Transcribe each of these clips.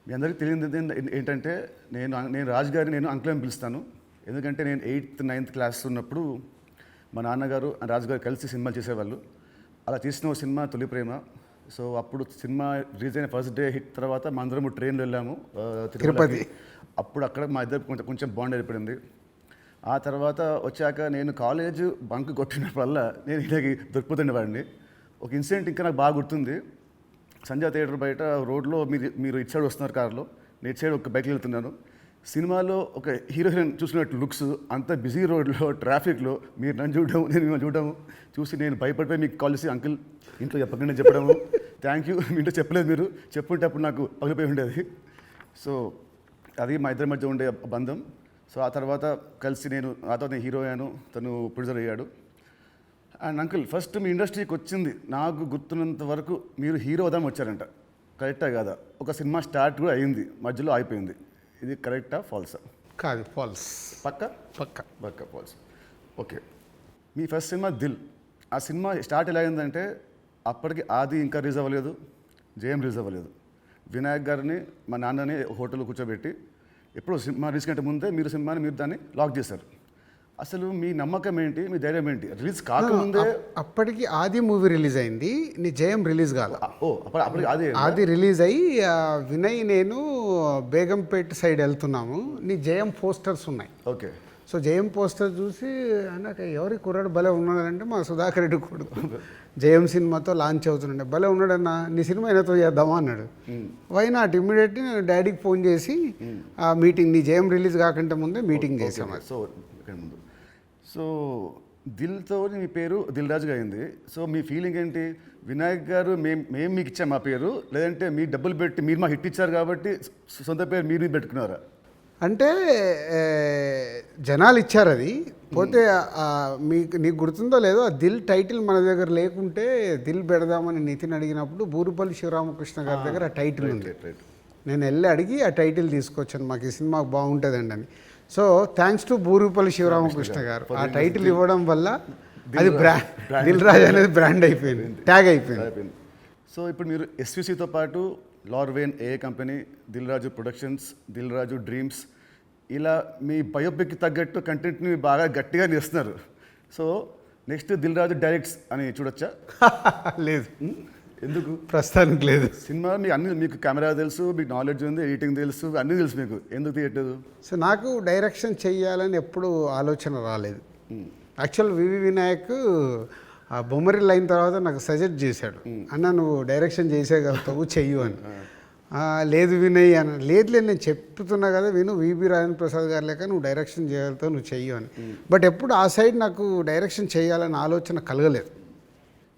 మీ అందరికీ తెలియదు ఏంటంటే నేను రాజు గారిని నేను అంకుల్ అని పిలుస్తాను. ఎందుకంటే నేను 8th 9th క్లాస్ ఉన్నప్పుడు మా నాన్నగారు రాజు గారు కలిసి సినిమాలు చేసేవాళ్ళు. అలా తీసిన ఒక సినిమా తొలి ప్రేమ. సో అప్పుడు సినిమా రిలీజ్ అయిన ఫస్ట్ డే హిట్ తర్వాత మా అందరము ట్రైన్లో వెళ్ళాము తిరుపతి. అప్పుడు అక్కడ మా ఇద్దరు కొంచెం బాండ్ ఏర్పడింది. ఆ తర్వాత వచ్చాక నేను కాలేజ్ బంక్ కొట్టినప్పుడల్లా నేను ఇలాగే దొరికిపోతుండేవాడిని. ఒక ఇన్సిడెంట్ ఇంకా నాకు బాగా గుర్తుంది. సంజయ్ థియేటర్ బయట రోడ్లో మీరు ఇటు సైడ్ వస్తున్నారు కార్లో, నేను ఇటు సైడ్ ఒక బైక్లో వెళ్తున్నాను. సినిమాలో ఒక హీరోయిన్ చూసినట్టు లుక్స్, అంత బిజీ రోడ్లో ట్రాఫిక్లో మీరు నన్ను చూడడం, నేను మిమ్మల్ని చూడడం చూసి నేను భయపడిపోయి మీకు కాల్ చేసి అంకుల్ ఇంట్లో చెప్పకుండా చెప్పడము, థ్యాంక్ యూ మీ ఇంట్లో చెప్పలేదు, మీరు చెప్పుంటే అప్పుడు నాకు పగిలిపోయి ఉండేది. సో అది మా ఇద్దరి మధ్య ఉండే బంధం. సో ఆ తర్వాత కలిసి నేను హీరో అయ్యాను, తను ప్రొడ్యూసర్ అయ్యాడు. అండ్ అంకుల్ ఫస్ట్ మీ ఇండస్ట్రీకి వచ్చింది నాకు గుర్తున్నంత వరకు మీరు హీరో అవుదామని వచ్చారంట, కరెక్టా కాదా? ఒక సినిమా స్టార్ట్ కూడా అయింది, మధ్యలో అయిపోయింది. ఇది కరెక్టా ఫాల్సా? కాదు, ఫాల్స్. పక్క పక్క పక్క ఫాల్స్. ఓకే, మీ ఫస్ట్ సినిమా దిల్. ఆ సినిమా స్టార్ట్ ఎలా అయిందంటే అప్పటికి ఆది ఇంకా రిలీజ్ అవ్వలేదు, జయం రిలీజ్ అవ్వలేదు. వినాయక్ గారిని మా నాన్నని హోటల్లో కూర్చోబెట్టి ఎప్పుడు సినిమా రిలీజ్ కంటే ముందే మీరు దాన్ని లాక్ చేశారు. అసలు మీ నమ్మకం ఏంటి, మీ ధైర్యం ఏంటి? రిలీజ్ కాకముందే అప్పటికి ఆది మూవీ రిలీజ్ అయింది, నీ జయం రిలీజ్ కాదు. అప్పటికి ఆది రిలీజ్ అయ్యి వినయ్ నేను బేగంపేట సైడ్ వెళ్తున్నాము, నీ జయం పోస్టర్స్ ఉన్నాయి. ఓకే. సో జయం పోస్టర్ చూసి నాకు ఎవరి కుర్రాడు భలే ఉన్నాడంటే మా సుధాకర్ రెడ్డి కొడుకు జయం సినిమాతో లాంచ్ అవుతుండే, భలే ఉన్నాడన్నా, నీ సినిమా అయినతో చేద్దామా అన్నాడు. వై నాట్, ఇమ్మీడియట్లీ నేను డాడీకి ఫోన్ చేసి ఆ మీటింగ్, నీ జయం రిలీజ్ కాకంటే ముందే మీటింగ్ చేసాము. ముందు సో దిల్తో మీ పేరు దిల్ రాజుగా అయింది. సో మీ ఫీలింగ్ ఏంటి? వినాయక్ గారు మేము మీకు ఇచ్చాం మా పేరు, లేదంటే మీ డబ్బులు పెట్టి మీరు మాకు హిట్ ఇచ్చారు కాబట్టి సొంత పేరు మీరు పెట్టుకున్నారా? అంటే జనాలు ఇచ్చారు అది. పోతే నీకు గుర్తుందో లేదో, ఆ దిల్ టైటిల్ మన దగ్గర లేకుంటే దిల్ పెడదామని నితిన్ అడిగినప్పుడు బూరుపల్లి శివరామకృష్ణ గారి దగ్గర ఆ టైటిల్ ఉంది. నేను వెళ్ళి అడిగి ఆ టైటిల్ తీసుకొచ్చాను, మాకు ఈ సినిమా బాగుంటుందండి అని. So thanks to Burupalli Sivaramakrishna గారు, ఆ టైటిల్ ఇవ్వడం వల్ల అది దిల్ రాజు అనేది బ్రాండ్ అయిపోయింది, ట్యాగ్ అయిపోయింది. సో ఇప్పుడు మీరు ఎస్విసితో పాటు లార్వేన్ ఏ company, Dil Raju productions, Dil Raju dreams, ఇలా మీ బయోపిక్కి తగ్గట్టు కంటెంట్ని బాగా గట్టిగా చేస్తున్నారు. So next Dil Raju directs అని చూడొచ్చా? లేదు. ఎందుకు? ప్రస్తుతానికి లేదు. సినిమా మీకు కెమెరా తెలుసు, మీకు నాలెడ్జ్ ఉంది, ఎడిటింగ్ తెలుసు, అన్నీ తెలుసు, మీకు ఎందుకు తీయట్లేదు? సో నాకు డైరెక్షన్ చెయ్యాలని ఎప్పుడు ఆలోచన రాలేదు. యాక్చువల్ వివి వినాయక్ ఆ బొమ్మరిల్ అయిన తర్వాత నాకు సజెస్ట్ చేశాడు, అన్న నువ్వు డైరెక్షన్ చేసేయగలుగుతావు, చెయ్యు అని. లేదు వినయ్ అని, లేదు నేను చెప్తున్నా కదా విను, వివి రాజేంద్ర ప్రసాద్ గారు లేక నువ్వు డైరెక్షన్ చేయగలుగుతావు, నువ్వు చెయ్యు అని. బట్ ఎప్పుడు ఆ సైడ్ నాకు డైరెక్షన్ చేయాలని ఆలోచన కలగలేదు.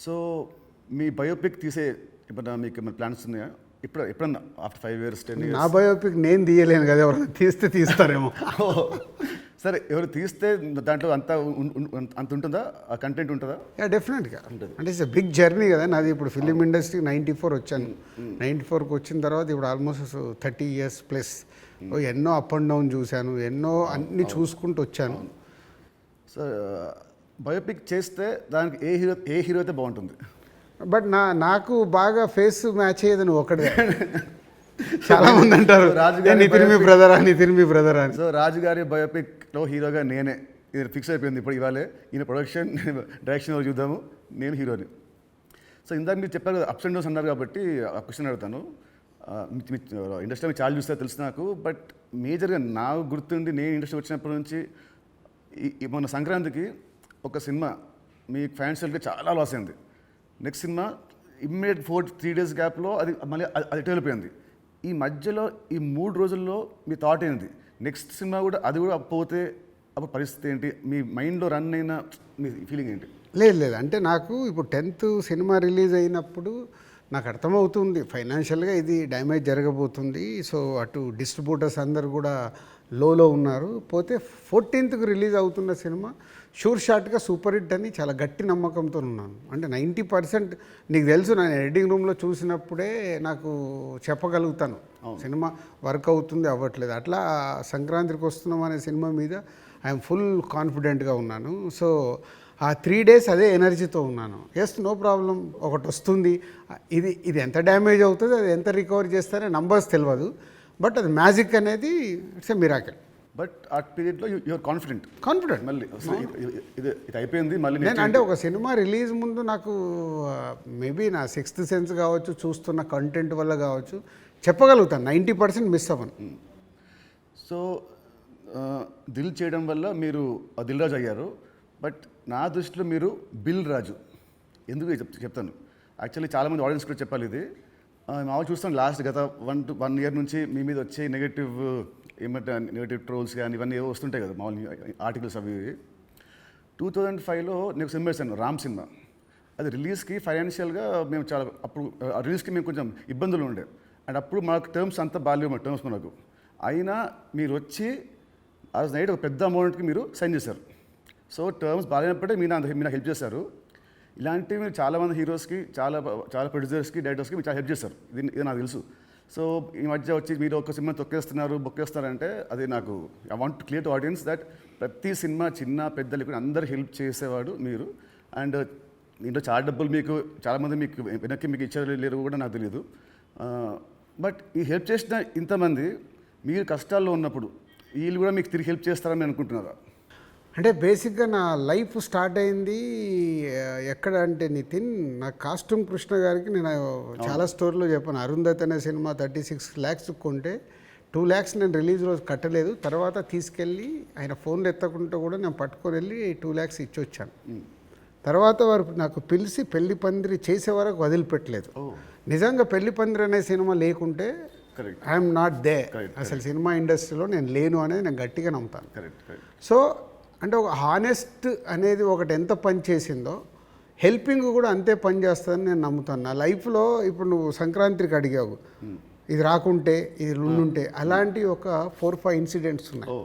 సో మీ బయోపిక్ తీసే ఇప్పుడు మీకు ఏమైనా ప్లాన్స్ ఉన్నాయా? ఎప్పుడన్నా ఆఫ్టర్ 5 years 10 years? నా బయోపిక్ నేను తీయలేను కదా, ఎవరైనా తీస్తారేమో. సరే, ఎవరు తీస్తే దాంట్లో అంత ఉంటుందా, ఆ కంటెంట్ ఉంటుందా? డెఫినెట్గా అంటే ఇట్స్ బిగ్ జర్నీ కదా నాది. ఇప్పుడు ఫిలిం ఇండస్ట్రీ 94 వచ్చాను, 94కి వచ్చిన తర్వాత ఇప్పుడు ఆల్మోస్ట్ 30 years ప్లస్. ఎన్నో అప్ అండ్ డౌన్ చూశాను, ఎన్నో అన్నీ చూసుకుంటూ వచ్చాను. సో బయోపిక్ చేస్తే దానికి ఏ హీరో అయితే బాగుంటుంది? బట్ నాకు బాగా ఫేస్ మ్యాచ్ అయ్యేది నువ్వు ఒకటే. చాలా మంది అంటారు నితిన్ మీ బ్రదర్ అని. సో రాజుగారి బయోపిక్లో హీరోగా నేనే, ఇది ఫిక్స్ అయిపోయింది. ఇప్పుడు ఇవాళే ఈయన ప్రొడక్షన్, డైరెక్షన్ చూద్దాము, నేను హీరోని. సో ఇందాక మీరు చెప్పారు కదా అప్స్ అండ్ డౌన్స్ అన్నారు కాబట్టి ఆ క్వశ్చన్ అడుగుతాను. ఇండస్ట్రీ మీకు చాలా చూస్తే తెలుసు నాకు, బట్ మేజర్గా నాకు గుర్తుండి నేను ఇండస్ట్రీ వచ్చినప్పటి నుంచి మొన్న సంక్రాంతికి ఒక సినిమా మీ ఫ్యాన్స్కి చాలా లాస్ అయింది. నెక్స్ట్ సినిమా ఇమ్మీడియట్ 3 days గ్యాప్లో అది మళ్ళీ అది వెళ్ళిపోయింది. ఈ మధ్యలో ఈ 3 రోజుల్లో మీ థాట్ ఏంటి? నెక్స్ట్ సినిమా కూడా అది కూడా పోతే అప్పుడు పరిస్థితి ఏంటి? మీ మైండ్లో రన్ అయిన మీ ఫీలింగ్ ఏంటి? లేదు అంటే నాకు ఇప్పుడు 10th సినిమా రిలీజ్ అయినప్పుడు నాకు అర్థమవుతుంది ఫైనాన్షియల్గా ఇది డ్యామేజ్ జరగబోతుంది. సో అటు డిస్ట్రిబ్యూటర్స్ అందరు కూడా లోలో ఉన్నారు. పోతే 14th రిలీజ్ అవుతున్న సినిమా షూర్ షాట్గా సూపర్ హిట్ అని చాలా గట్టి నమ్మకంతో ఉన్నాను. అంటే 90% నీకు తెలుసు, నేను ఎడిటింగ్ రూమ్లో చూసినప్పుడే నాకు చెప్పగలుగుతాను సినిమా వర్క్ అవుతుంది అవ్వట్లేదు. అట్లా సంక్రాంతికి వస్తున్నాం అనే సినిమా మీద ఐఎమ్ ఫుల్ కాన్ఫిడెంట్గా ఉన్నాను. సో ఆ 3 డేస్ అదే ఎనర్జీతో ఉన్నాను. ఎస్, నో ప్రాబ్లం, ఒకటి వస్తుంది, ఇది ఎంత డ్యామేజ్ అవుతుంది, అది ఎంత రికవర్ చేస్తారో నంబర్స్ తెలియదు, బట్ అది మ్యాజిక్ అనేది ఇట్స్ ఎ మిరాకిల్. బట్ ఆ పీరియడ్లో యూఆర్ కాన్ఫిడెంట్ మళ్ళీ ఇది అయిపోయింది మళ్ళీ నేను అంటే ఒక సినిమా రిలీజ్ ముందు నాకు మేబీ నా 6th సెన్స్ కావచ్చు, చూస్తున్న కంటెంట్ వల్ల కావచ్చు, చెప్పగలుగుతాను 90% మిస్ అవ్వను. సో దిల్ చేయడం వల్ల మీరు దిల్ రాజు అయ్యారు. బట్ నా దృష్టిలో మీరు బిల్ రాజు. ఎందుకు చెప్తాను. యాక్చువల్లీ చాలామంది ఆడియన్స్ కూడా చెప్పాలి ఇది. మామూలు చూస్తాను లాస్ట్ గత 1 year నుంచి మీ మీద వచ్చే నెగటివ్ ట్రోల్స్ కానీ ఇవన్నీ ఏవో వస్తుంటాయి కదా మామూలు ఆర్టికల్స్ అవి. 2005లో నేను సినిమా వేసాను, రామ్ సినిమా. అది రిలీజ్కి ఫైనాన్షియల్గా మేము చాలా అప్పుడు రిలీజ్కి మేము కొంచెం ఇబ్బందులు ఉండే. అండ్ అప్పుడు మాకు టర్మ్స్ అంతా బాగాలేవు, మా టర్మ్స్ మనకు. అయినా మీరు వచ్చి ఆ రోజు నైట్ ఒక పెద్ద అమౌంట్కి మీరు సైన్ చేశారు. సో టర్మ్స్ బాగాలేనప్పుడే మీరు నాకు హెల్ప్ చేశారు. ఇలాంటివి మీరు చాలామంది హీరోస్కి, చాలా ప్రొడ్యూసర్స్కి, డైరెక్టర్స్కి మీరు చాలా హెల్ప్ చేస్తారు. ఇది నాకు తెలుసు. సో ఈ మధ్య వచ్చి మీరు ఒక సినిమా బొక్కేస్తారంటే అది నాకు I want to clear to audience that ప్రతి సినిమా చిన్న పెద్ద లేకుండా అందరు హెల్ప్ చేసేవాడు మీరు. అండ్ దీంట్లో చాలా డబ్బులు మీకు చాలామంది మీకు వెనక్కి మీకు ఇచ్చారు లేరు కూడా నాకు తెలియదు. బట్ ఈ హెల్ప్ చేసిన ఇంతమంది మీరు కష్టాల్లో ఉన్నప్పుడు వీళ్ళు కూడా మీకు తిరిగి హెల్ప్ చేస్తారని అనుకుంటున్నారా? అంటే బేసిక్గా నా లైఫ్ స్టార్ట్ అయింది ఎక్కడ అంటే నితిన్, నా కాస్ట్యూమ్ కృష్ణ గారికి నేను చాలా స్టోరీలో చెప్పాను. అరుంధతి అనే సినిమా 36 lakhs కొంటే 2 lakhs నేను రిలీజ్ రోజు కట్టలేదు. తర్వాత తీసుకెళ్ళి ఆయన ఫోన్లు ఎత్తకుంటే కూడా నేను పట్టుకొని వెళ్ళి 2 lakhs ఇచ్చి వచ్చాను. తర్వాత వారు నాకు పిలిచి పెళ్లి పందిరి చేసే వరకు వదిలిపెట్టలేదు. నిజంగా పెళ్లి పందిరి అనే సినిమా లేకుంటే ఐఎమ్ నాట్ దే, అసలు సినిమా ఇండస్ట్రీలో నేను లేను అనేది నేను గట్టిగా నమ్ముతాను. సో అంటే ఒక హానెస్ట్ అనేది ఒకటి ఎంత పని చేసిందో హెల్పింగ్ కూడా అంతే పని చేస్తుందని నేను నమ్ముతాను. నా లైఫ్లో ఇప్పుడు నువ్వు సంక్రాంతికి అడిగావు, ఇది రాకుంటే ఇది ఉండుంటే, అలాంటి ఒక 4-5 ఇన్సిడెంట్స్ ఉన్నాయి.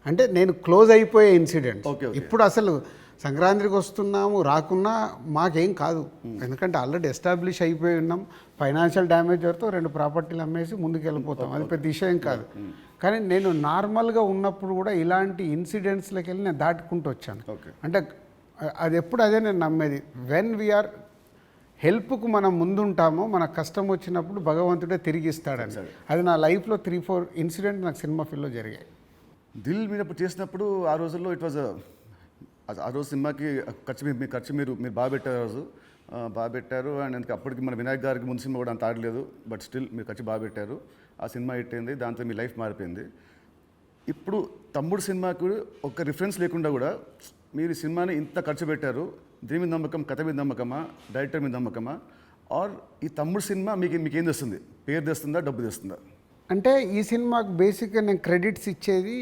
అంటే నేను క్లోజ్ అయిపోయే ఇన్సిడెంట్స్. ఇప్పుడు అసలు సంక్రాంతికి వస్తున్నాము, రాకున్నా మాకేం కాదు, ఎందుకంటే ఆల్రెడీ ఎస్టాబ్లిష్ అయిపోయి ఉన్నాం. ఫైనాన్షియల్ డ్యామేజ్ వరకు 2 ప్రాపర్టీలు అమ్మేసి ముందుకు వెళ్ళిపోతాం, అది పెద్ద విషయం కాదు. కానీ నేను నార్మల్గా ఉన్నప్పుడు కూడా ఇలాంటి ఇన్సిడెంట్స్లోకి వెళ్ళి నేను దాటుకుంటూ వచ్చాను. అంటే అది ఎప్పుడు అదే నేను నమ్మేది, వెన్ వీఆర్ హెల్ప్కు మనం ముందుంటామో మన కష్టం వచ్చినప్పుడు భగవంతుడే తిరిగి ఇస్తాడని. అది నా లైఫ్లో 3-4 ఇన్సిడెంట్ నాకు సినిమా ఫీల్డ్లో జరిగాయి. దిల్ మీద చేసినప్పుడు ఆ రోజుల్లో ఇట్ వాజ్ ఆ రోజు సినిమాకి ఖర్చు మీరు బాగా పెట్టారు. ఆ రోజు బాగా పెట్టారు. అండ్ అందుకే అప్పటికి మన వినాయక్ గారికి ముందు సినిమా కూడా అంత ఆడలేదు, బట్ స్టిల్ మీరు ఖర్చు బాగా పెట్టారు. ఆ సినిమా హిట్ అయింది, దాంతో మీ లైఫ్ మారిపోయింది. ఇప్పుడు తమ్ముడు సినిమాకు ఒక రిఫరెన్స్ లేకుండా కూడా మీరు ఈ సినిమాని ఇంత ఖర్చు పెట్టారు. దీని మీద నమ్మకం, కథ మీద నమ్మకమా, డైరెక్టర్ మీద నమ్మకమా, ఆర్ ఈ తమ్ముడు సినిమా మీకేం తెస్తుంది? పేరు తెస్తుందా, డబ్బు తెస్తుందా? అంటే ఈ సినిమాకు బేసిక్గా నేను క్రెడిట్స్ ఇచ్చేది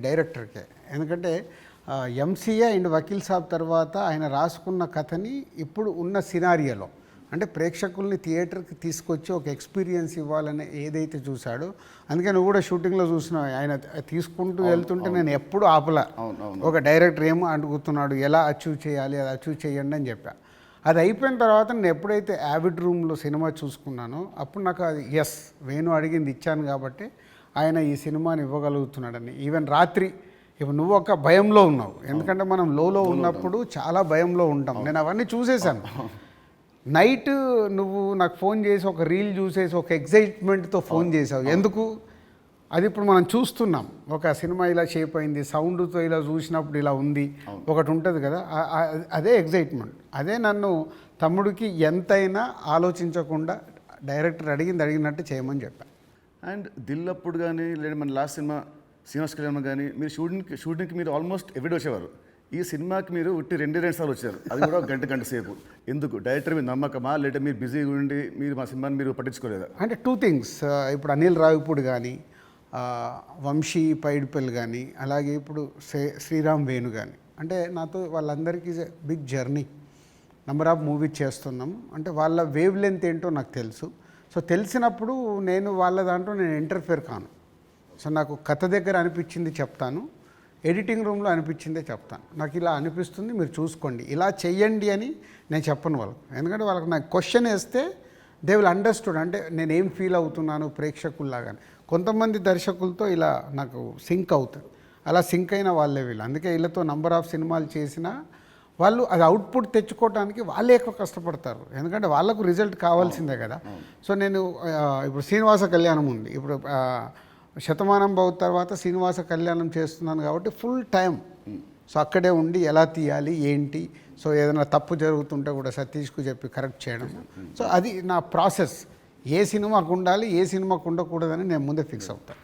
డైరెక్టర్కే. ఎందుకంటే ఎంసీఏ అండ్ వకీల్ సాబ్ తర్వాత ఆయన రాసుకున్న కథని ఇప్పుడు ఉన్న సినారియోలో అంటే ప్రేక్షకుల్ని థియేటర్కి తీసుకొచ్చి ఒక ఎక్స్పీరియన్స్ ఇవ్వాలని ఏదైతే చూశాడో, అందుకే నువ్వు కూడా షూటింగ్లో చూసినావు, ఆయన తీసుకుంటూ వెళ్తుంటే నేను ఎప్పుడు ఆపలా. ఒక డైరెక్టర్ ఏమో అడుగుతున్నాడు, ఎలా అచీవ్ చేయాలి, అది అచీవ్ చేయండి అని చెప్పా. అది అయిపోయిన తర్వాత నేను ఎప్పుడైతే యావిడ్ రూమ్లో సినిమా చూసుకున్నానో అప్పుడు నాకు అది ఎస్, వేణు అడిగింది ఇచ్చాను కాబట్టి ఆయన ఈ సినిమాని ఇవ్వగలుగుతున్నాడని. ఈవెన్ రాత్రి ఇప్పుడు నువ్వు ఒక భయంలో ఉన్నావు, ఎందుకంటే మనం లోలో ఉన్నప్పుడు చాలా భయంలో ఉంటాం. నేను అవన్నీ చూసేశాను. నైట్ నువ్వు నాకు ఫోన్ చేసి ఒక రీల్ చూసేసి ఒక ఎగ్జైట్మెంట్తో ఫోన్ చేసావు. ఎందుకు? అది ఇప్పుడు మనం చూస్తున్నాం, ఒక సినిమా ఇలా షేప్ అయింది, సౌండ్తో ఇలా చూసినప్పుడు ఇలా ఉంది, ఒకటి ఉంటుంది కదా, అదే ఎగ్జైట్మెంట్. అదే నన్ను తమ్ముడికి ఎంతైనా ఆలోచించకుండా డైరెక్టర్ అడిగినట్టు చేయమని చెప్పాను. అండ్ దిల్ అప్పుడు కానీ లేదా మన లాస్ట్ సినిమా శ్రీనివాస్ కళ్యాణ్ కానీ మీరు షూటింగ్కి మీరు ఆల్మోస్ట్ ఎవ్రీడే వచ్చేవారు. ఈ సినిమాకి మీరు ఉట్టి 2 సార్లు వచ్చారు, అది కూడా గంట సేపు. ఎందుకు? డైరెక్టర్ మీద నమ్మకమా, లేదా మీరు బిజీగా ఉండి మీరు మా సినిమాని మీరు పట్టించుకోలేదా? అంటే 2 things. ఇప్పుడు అనిల్ రావిపూడి కానీ, వంశీ పైడిపల్లి కానీ, అలాగే ఇప్పుడు శ్రీరామ్ వేణు కానీ, అంటే నాతో వాళ్ళందరికీ big journey, number of movies చేస్తున్నాం. అంటే వాళ్ళ వేవ్ లెంత్ ఏంటో నాకు తెలుసు. సో తెలిసినప్పుడు నేను వాళ్ళ దాంట్లో నేను ఇంటర్ఫియర్ కాను. సో నాకు కథ దగ్గర అనిపించింది చెప్తాను, ఎడిటింగ్ రూమ్లో అనిపించిందే చెప్తాను. నాకు ఇలా అనిపిస్తుంది, మీరు చూసుకోండి, ఇలా చెయ్యండి అని నేను చెప్పను వాళ్ళకు. ఎందుకంటే వాళ్ళకి నాకు క్వశ్చన్ వేస్తే దే విల్ అండర్స్టూడ్, అంటే నేను ఏం ఫీల్ అవుతున్నాను ప్రేక్షకుల్లాగా. కొంతమంది దర్శకులతో ఇలా నాకు సింక్ అవుతుంది, అలా సింక్ అయిన వాళ్ళే వీళ్ళు. అందుకే వీళ్ళతో నంబర్ ఆఫ్ సినిమాలు చేసినా వాళ్ళు అది అవుట్పుట్ తెచ్చుకోవడానికి వాళ్ళే ఎక్కువ కష్టపడతారు, ఎందుకంటే వాళ్ళకు రిజల్ట్ కావాల్సిందే కదా. సో నేను ఇప్పుడు శ్రీనివాస కళ్యాణం ఉంది, ఇప్పుడు శతమానం భవ తర్వాత శ్రీనివాస కళ్యాణం చేస్తున్నాను కాబట్టి ఫుల్ టైం సో అక్కడే ఉండి ఎలా తీయాలి ఏంటి, సో ఏదైనా తప్పు జరుగుతుంటే కూడా సతీష్కు చెప్పి కరెక్ట్ చేయడం. సో అది నా ప్రాసెస్. ఏ సినిమాకు ఉండాలి ఏ సినిమాకు ఉండకూడదని నేను ముందే ఫిక్స్ అవుతాను.